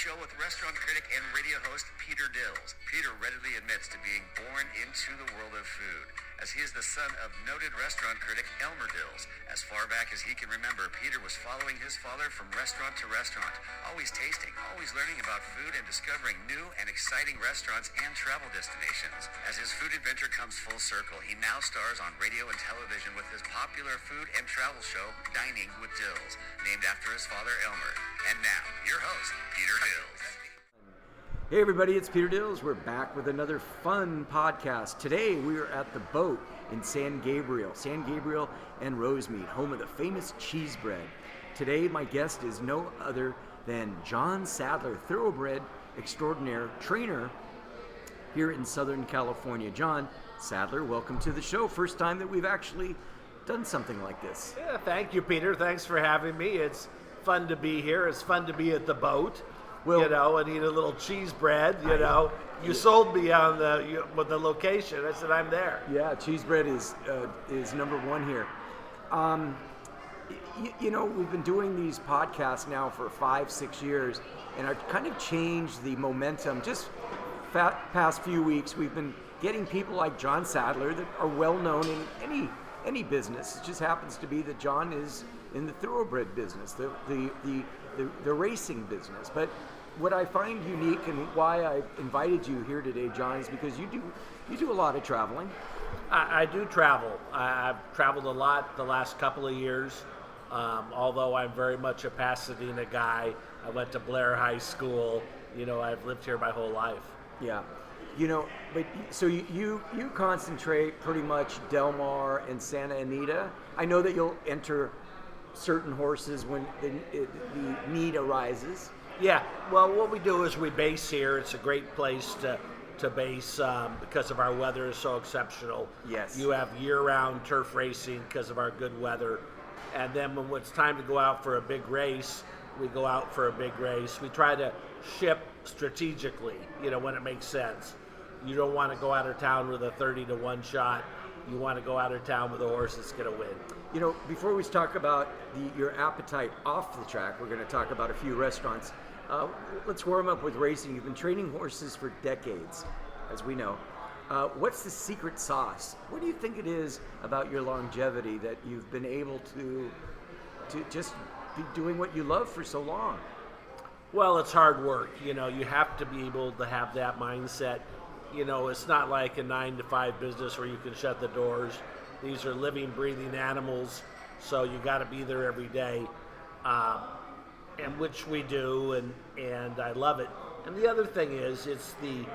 show with restaurant critic and radio host Peter Dills. Peter readily admits to being born into the world of food, as he is the son of noted restaurant critic Elmer Dills. As far back as he can remember, Peter was following his father from restaurant to restaurant, always tasting, always learning about food and discovering new and exciting restaurants and travel destinations. As his food adventure comes full circle, he now stars on radio and television with his popular food and travel show, Dining with Dills, named after his father Elmer. And now, your host, Peter Dills. Hey everybody, it's Peter Dills. We're back with another fun podcast. Today we are at the Boat in San Gabriel and Rosemead, home of the famous cheese bread. Today my guest is no other than John Sadler, thoroughbred extraordinaire trainer here in Southern California. John Sadler, welcome to the show. First time that we've actually done something like this. Yeah, thank you, Peter. Thanks for having me. It's fun to be here. It's fun to be at the Boat, and eat a little cheese bread. You sold me on with the location. I said I'm there. Yeah, cheese bread is number one here. We've been doing these podcasts now for 5-6 years, and I've kind of changed the momentum. Just past few weeks, we've been getting people like John Sadler that are well known in any business. It just happens to be that John is in the thoroughbred business, the racing business. But what I find unique and why I invited you here today, John, is because you do a lot of traveling. I do travel. I've traveled a lot the last couple of years. Although I'm very much a Pasadena guy. I went to Blair High School. I've lived here my whole life. Yeah. But so you concentrate pretty much Del Mar and Santa Anita. I know that you'll enter certain horses when the need arises. Yeah, well, what we do is we base here. It's a great place to base because of our weather is so exceptional. Yes. You have year-round turf racing because of our good weather. And then when it's time to go out for a big race, we go out for a big race. We try to ship strategically, when it makes sense. You don't want to go out of town with a 30-to-1 shot. You want to go out of town with a horse that's going to win. Before we talk about your appetite off the track, we're going to talk about a few restaurants. Let's warm up with racing. You've been training horses for decades, as we know. What's the secret sauce? What do you think it is about your longevity that you've been able to just be doing what you love for so long? Well, it's hard work. You have to be able to have that mindset. It's not like a 9-to-5 business where you can shut the doors. These are living, breathing animals, so you got to be there every day, and which we do, and I love it. And the other thing is, it's the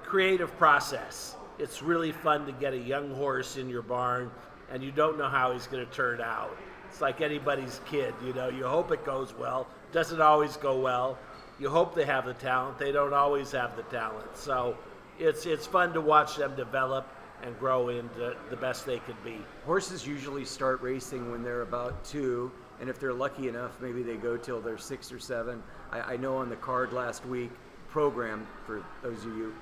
creative process. It's really fun to get a young horse in your barn, and you don't know how he's going to turn out. It's like anybody's kid, you hope it goes well. Doesn't always go well. You hope they have the talent. They don't always have the talent. So it's fun to watch them develop and grow into the best they could be. Horses usually start racing when they're about 2, and if they're lucky enough, maybe they go till they're 6 or 7. I know on the card last week program, for those of you,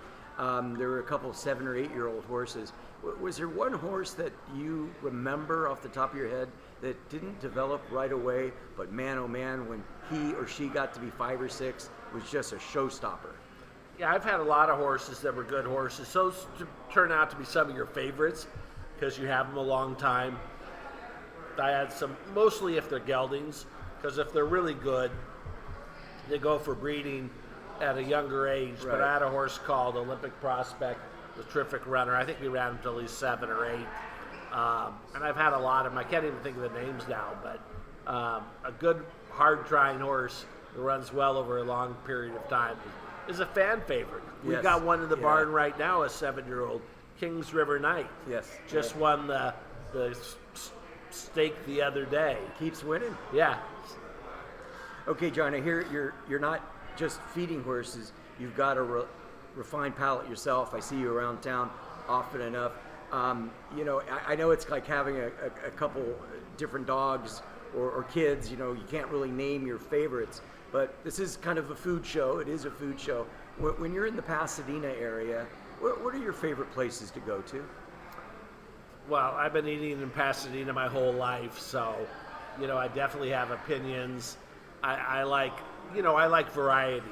there were a couple of 7 or 8-year-old horses. Was there one horse that you remember off the top of your head that didn't develop right away, but man, oh man, when he or she got to be 5 or 6, was just a showstopper? Yeah, I've had a lot of horses that were good horses. Those turn out to be some of your favorites because you have them a long time. I had some, mostly if they're geldings, because if they're really good, they go for breeding at a younger age. Right. But I had a horse called Olympic Prospect, the terrific runner. I think we ran him until he's 7 or 8. And I've had a lot of them. I can't even think of the names now, but a good, hard-trying horse that runs well over a long period of time is a fan favorite. Yes. We've got one in the barn right now, a 7-year-old, Kings River Knight. Yes. Just won the stake the other day. Keeps winning. Yeah. Okay, John, I hear you're not just feeding horses. You've got a refined palate yourself. I see you around town often enough. I know it's like having a couple different dogs or kids. You can't really name your favorites, but this is kind of a food show. It is a food show. When you're in the Pasadena area, what are your favorite places to go to? Well, I've been eating in Pasadena my whole life, so I definitely have opinions. I like I like variety.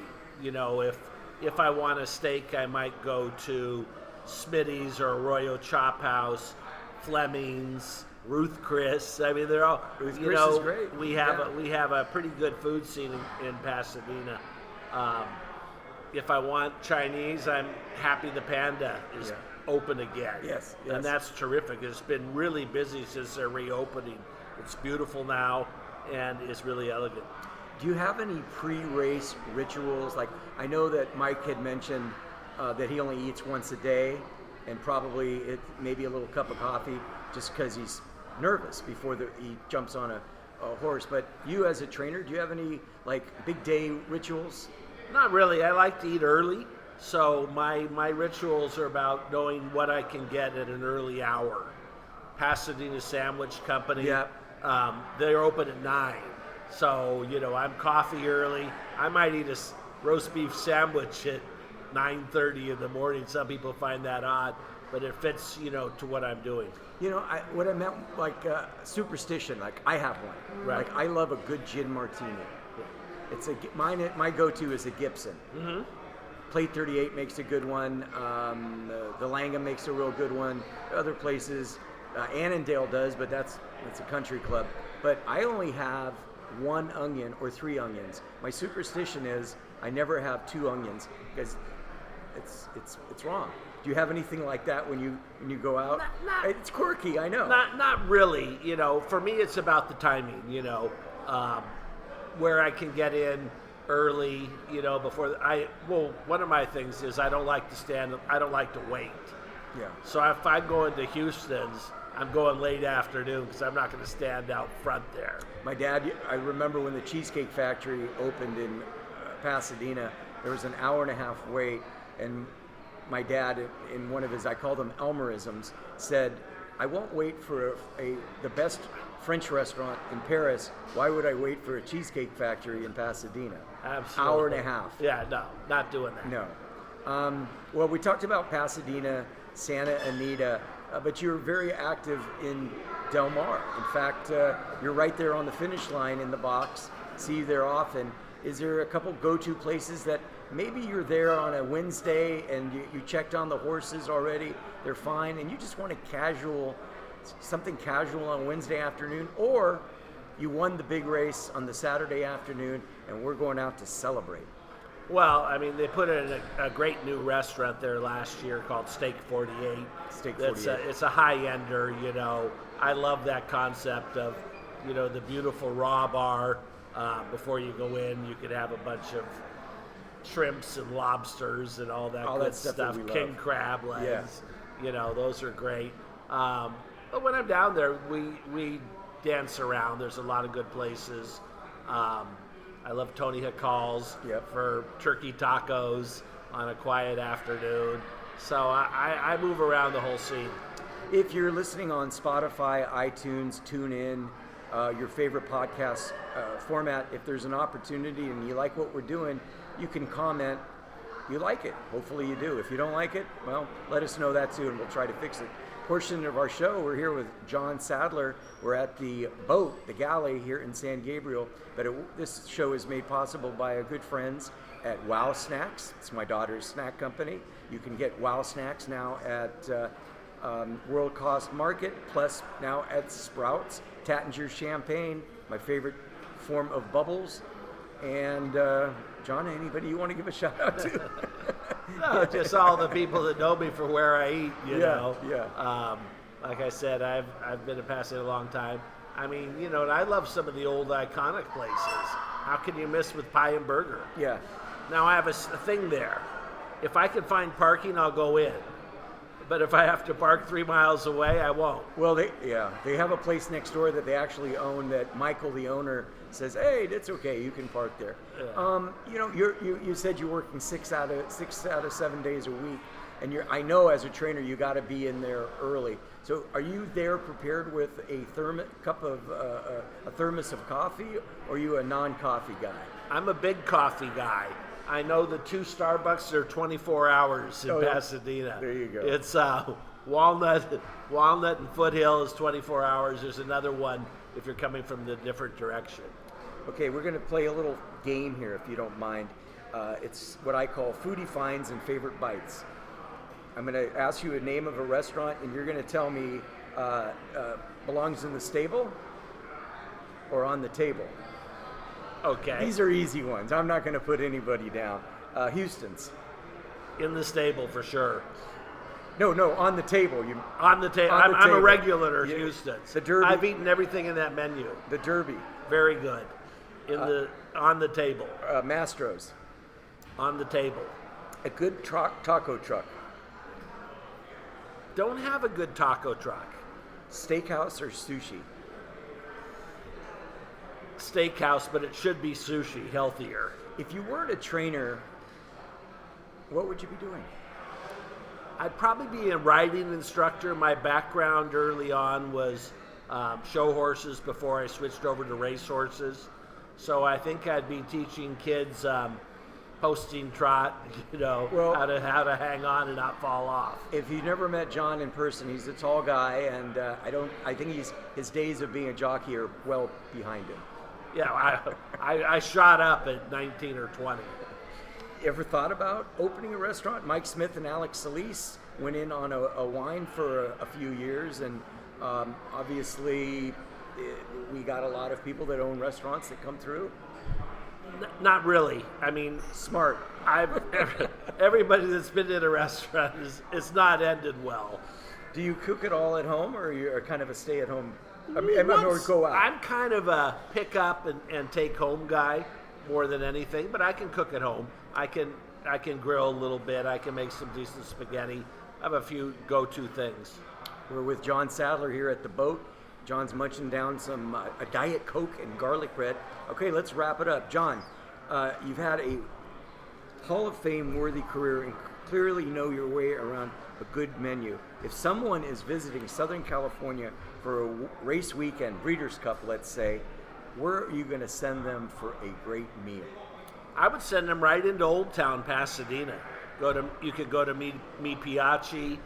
If I want a steak, I might go to Smitty's or Arroyo Chop House, Fleming's, Ruth Chris. I mean, they're all. Ruth Chris is great. We have a pretty good food scene in Pasadena. If I want Chinese, I'm happy the Panda is open again. Yes. And that's terrific. It's been really busy since they're reopening. It's beautiful now, and it's really elegant. Do you have any pre-race rituals? Like, I know that Mike had mentioned that he only eats once a day, and probably maybe a little cup of coffee, just because he's nervous before he jumps on a horse. But you, as a trainer, do you have any big day rituals? Not really. I like to eat early, so my rituals are about knowing what I can get at an early hour. Pasadena Sandwich Company. Yeah. They're open at 9. So, I'm coffee early. I might eat a roast beef sandwich at 9:30 in the morning. Some people find that odd, but it fits, to what I'm doing. What I meant, superstition, I have one. Right. I love a good gin martini. It's my go-to is a Gibson. Mm-hmm. Plate 38 makes a good one. The Langham makes a real good one. Other places, Annandale does, but that's a country club. But I only have 1 onion or 3 onions. My superstition is I never have 2 onions because it's wrong. Do you have anything like that when you go out? It's quirky, I know. Not really. For me, it's about the timing. Where I can get in early. Before one of my things is I don't like to stand. I don't like to wait. Yeah. So if I'm going to Houston's, I'm going late afternoon because I'm not going to stand out front there. My dad, I remember when the Cheesecake Factory opened in Pasadena, there was an hour and a half wait, and my dad, in one of his, I call them Elmerisms, said, I won't wait for the best French restaurant in Paris. Why would I wait for a Cheesecake Factory in Pasadena? Absolutely. Hour and a half. Yeah, no, not doing that. No. Well, we talked about Pasadena, Santa Anita, but you're very active in Del Mar. In fact, you're right there on the finish line in the box. See you there often. Is there a couple go-to places that maybe you're there on a Wednesday and you checked on the horses already, they're fine, and you just want something casual on Wednesday afternoon, or you won the big race on the Saturday afternoon and we're going out to celebrate? Well, I mean, they put in a great new restaurant there last year called Steak 48. Steak 48. It's a high-ender, I love that concept of, the beautiful raw bar. Before you go in, you could have a bunch of shrimps and lobsters and all that good stuff. King crab legs, those are great. But when I'm down there, we dance around. There's a lot of good places. I love Tony Hacal's for turkey tacos on a quiet afternoon. So I move around the whole scene. If you're listening on Spotify, iTunes, TuneIn, your favorite podcast format, if there's an opportunity and you like what we're doing, you can comment. You like it. Hopefully you do. If you don't like it, well, let us know that too, and we'll try to fix it. Portion of our show, we're here with John Sadler. We're at the boat, the galley here in San Gabriel. But this show is made possible by our good friends at Wow Snacks. It's my daughter's snack company. You can get Wow Snacks now at World Cost Market, plus now at Sprouts. Tattinger Champagne, my favorite form of bubbles. And John, anybody you want to give a shout out to? No, just all the people that know me for where I eat, you know. Yeah. Like I said, I've been in Pasadena a long time. I mean, and I love some of the old iconic places. How can you miss with Pie and Burger? Yeah. Now I have a thing there. If I can find parking, I'll go in. But if I have to park 3 miles away, I won't. Well, they have a place next door that they actually own that Michael, the owner, says, hey, it's okay, you can park there. Yeah. You said you're working 6 out of 7 days a week, and I know as a trainer you got to be in there early. So are you there prepared with a thermos of coffee, or are you a non-coffee guy? I'm a big coffee guy. I know the 2 Starbucks are 24 hours in Pasadena. There you go. It's Walnut and Foothill is 24 hours. There's another one if you're coming from the different direction. Okay, we're going to play a little game here, if you don't mind. It's what I call foodie finds and favorite bites. I'm going to ask you a name of a restaurant, and you're going to tell me belongs in the stable or on the table. Okay. These are easy ones. I'm not going to put anybody down. Houston's. In the stable for sure. No, on the table. On the table. I'm a regular at Houston's. The Derby. I've eaten everything in that menu. The Derby. Very good. On the table. Mastro's. On the table. A good taco truck. Don't have a good taco truck. Steakhouse or sushi? Steakhouse, but it should be sushi, healthier. If you weren't a trainer, what would you be doing? I'd probably be a riding instructor. My background early on was show horses before I switched over to race horses. So I think I'd be teaching kids posting trot, how to hang on and not fall off. If you never met John in person, he's a tall guy, and I think his days of being a jockey are well behind him. Yeah, I shot up at 19 or 20. Ever thought about opening a restaurant? Mike Smith and Alex Solis went in on a wine for a few years, and obviously we got a lot of people that own restaurants that come through. Not really. I mean, smart. Everybody that's been in a restaurant it's not ended well. Do you cook it all at home, or you're kind of a stay-at-home? Or go out? I'm kind of a pick up and take home guy more than anything, but I can cook at home. I can grill a little bit. I can make some decent spaghetti. I have a few go-to things. We're with John Sadler here at the boat. John's munching down some a Diet Coke and garlic bread. Okay, let's wrap it up. John, you've had a Hall of Fame worthy career and clearly know your way around a good menu. If someone is visiting Southern California for a race weekend, Breeders' Cup, let's say, where are you going to send them for a great meal? I would send them right into Old Town, Pasadena. You could go to Mi Piaci,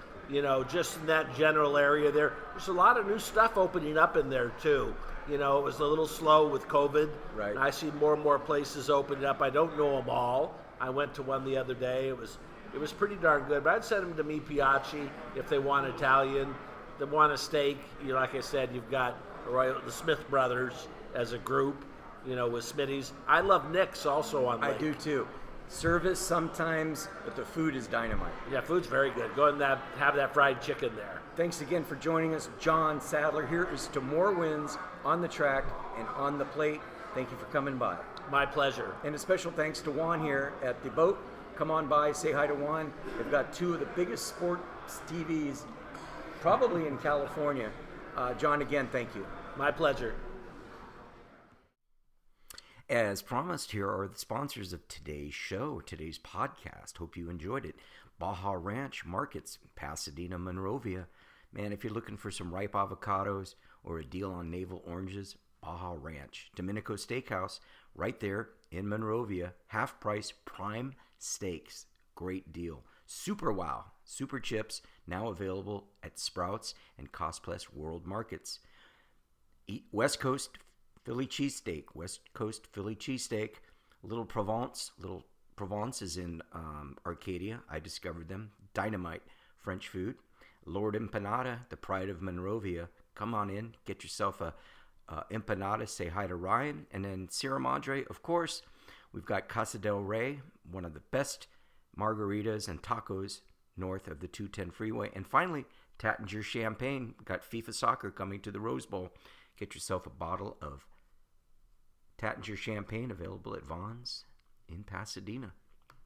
just in that general area there. There's a lot of new stuff opening up in there too. It was a little slow with COVID. Right. And I see more and more places opening up. I don't know them all. I went to one the other day. It was pretty darn good. But I'd send them to Mi Piaci if they want Italian. If they want a steak, like I said, you've got the Smith brothers as a group, with Smitty's. I love Nick's also on Lake. I do too. Service sometimes, but the food is dynamite. Yeah, food's very good. Go and have that fried chicken there. Thanks again for joining us, John Sadler. Here is to more wins on the track and on the plate. Thank you for coming by. My pleasure. And a special thanks to Juan here at the boat. Come on by, say hi to Juan. They've got two of the biggest sports TVs probably in California. John, again, thank you. My pleasure. As promised, here are the sponsors of today's show, today's podcast. Hope you enjoyed it. Baja Ranch Markets, Pasadena, Monrovia. Man, if you're looking for some ripe avocados or a deal on navel oranges, Baja Ranch. Domenico Steakhouse, right there in Monrovia. Half price prime steaks. Great deal. Super Wow, Super Chips, now available at Sprouts and Cost Plus World Markets. West Coast Philly cheesesteak, West Coast Philly cheesesteak, Little Provence is in Arcadia. I discovered them. Dynamite French food. Lord Empanada, the pride of Monrovia. Come on in, get yourself a empanada. Say hi to Ryan, and then Sierra Madre. Of course, we've got Casa del Rey, one of the best margaritas and tacos north of the 210 freeway. And finally, Tattinger Champagne. We've got FIFA soccer coming to the Rose Bowl. Get yourself a bottle of Tattinger Champagne available at Vaughn's in Pasadena.